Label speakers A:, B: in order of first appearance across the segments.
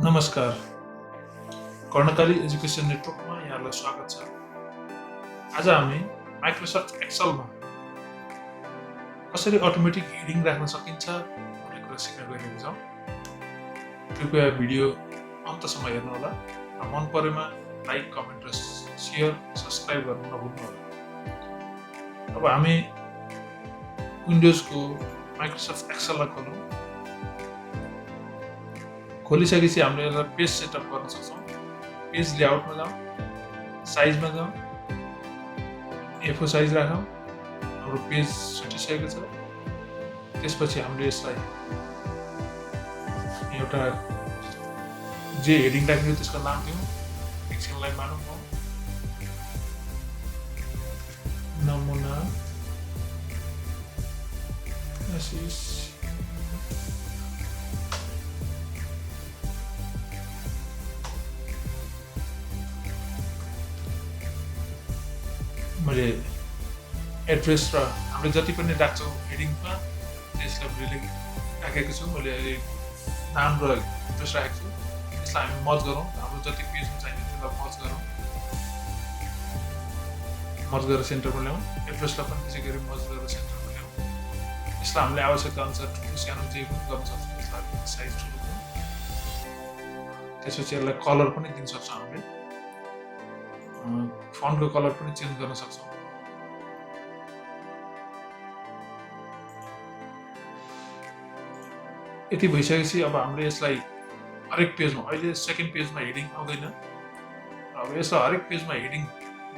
A: नमस्कार, कर्णकाली एजुकेसन नेटवर्कमा यहाँलाई स्वागत छ। आज हामी माइक्रोसफ्ट एक्सेलमा कसरी अटोमेटिक हेडिङ राख्न सकिन्छ भन्ने कुरा सिक्न गइरहेका छौँ। कृपया भिडियो अन्तसम्म हेर्नुहोला र मन परेमा लाइक, कमेन्ट र सेयर, सब्स्क्राइब गर्न नभुल्नुहोला। अब हामी विन्डोजको माइक्रोसफ्ट एक्सेललाई खोलौँ। खोलिसकेपछि हामीले यसलाई पेज सेटअप गर्न सक्छौँ। पेज लेआउटमा जाउँ, साइजमा जाउँ, A4 साइज राखौँ। हाम्रो पेज छुटिसकेको छ। त्यसपछि हामीले यसलाई एउटा जे हेडिङ राख्ने हो त्यसको नाम दिउँ। एक्सेललाई मानौँ म नमुना मैले एड्रेस र हामीले जति पनि राख्छौँ हेडिङमा त्यसलाई मैले राखेको छु। मैले नाम र एड्रेस राखेको छु। यसलाई हामी मर्ज गरौँ। हाम्रो जति पेजमा चाहिने त्यसलाई मर्ज गरौँ। मर्ज गरेर सेन्टरमा ल्याउँ। एड्रेसलाई पनि त्यसै गरी मर्ज गरेर सेन्टरमा ल्याउँ। यसलाई हामीले आवश्यकता अनुसार ठुलो सानो जे पनि गर्न सक्छौँ। यसलाई साइज ठुलो दिउँ। त्यसपछि यसलाई कलर पनि दिन सक्छौँ। हामीले फन्टको कलर पनि चेन्ज गर्न सक्छौँ। यति भइसकेपछि अब हामीले यसलाई हरेक पेजमा, अहिले सेकेन्ड पेजमा हेडिङ आउँदैन। अब यसलाई हरेक पेजमा हेडिङ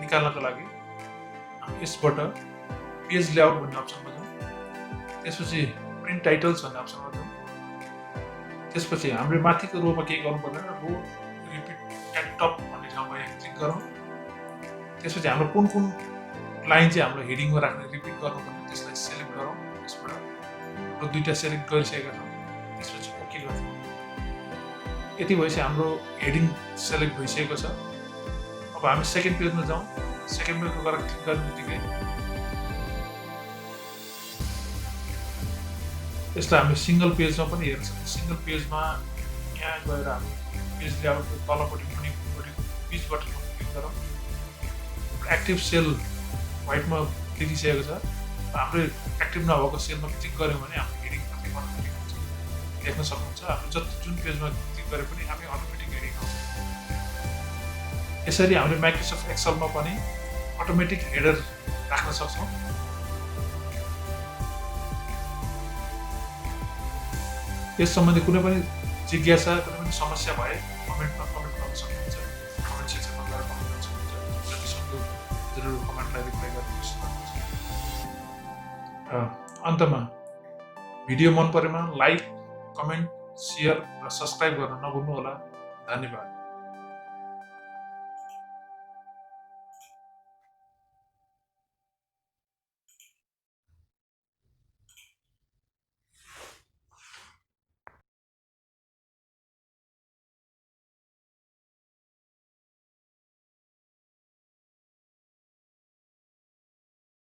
A: निकाल्नको लागि हामी यसबाट पेज लेआउट भन्ने अप्सनमा जाउँ। त्यसपछि प्रिन्ट टाइटल्स भन्ने अप्सनमा जाउँ। त्यसपछि हामीले माथिको रोमा केही गर्नु पर्दैन। रो रिपिट एट टप भन्ने ठाउँमा क्लिक गरौँ। त्यसपछि हाम्रो कुन कुन लाइन चाहिँ हाम्रो हेडिङमा राख्ने रिपिट गर्नुपर्ने त्यसलाई सेलेक्ट गरौँ। यसबाट र दुईवटा सेलेक्ट गरिसकेका छौँ। त्यसपछि ओके गर्छौँ। यति भएपछि हाम्रो हेडिङ सेलेक्ट भइसकेको छ। अब हामी सेकेन्ड पेजमा जाउँ। सेकेन्ड पेजमा गएर क्लिक गर्ने बित्तिकै यसलाई हामी सिङ्गल पेजमा पनि हेर्न सक्छौँ। सिङ्गल पेजमा यहाँ गएर हामी पेज लेआउटको तलपट्टि पनि पेज बटनमा क्लिक गरौँ। एक्टिभ सेल व्हाइटमा देखिसकेको छ। हाम्रो एक्टिभ नभएको सेलमा क्लिक गऱ्यौँ भने हाम्रो हेडिङ अटोमेटिक हुन्छ। देख्न सक्नुहुन्छ हामी जुन पेजमा क्लिक गरे पनि हामी अटोमेटिक हेडिङ आउँछ। यसरी हामीले माइक्रोसफ्ट एक्सेलमा पनि अटोमेटिक हेडर राख्न सक्छौँ। यस सम्बन्धी कुनै पनि जिज्ञासा, कुनै पनि समस्या भए कमेन्टमा कमेन्ट गर्न सक्नुहुन्छ। कमेन्ट सेक्सनमा गएर कमेन्ट गर्न सक्नुहुन्छ। जतिसक्दो जरुर कमेन्टलाई रिप्लाई गर्न कोसिस गर्नुहुन्छ। अन्तमा भिडियो मन परेमा लाइक, कमेन्ट, सेयर र सब्स्क्राइब गर्न नभुल्नुहोला। धन्यवाद।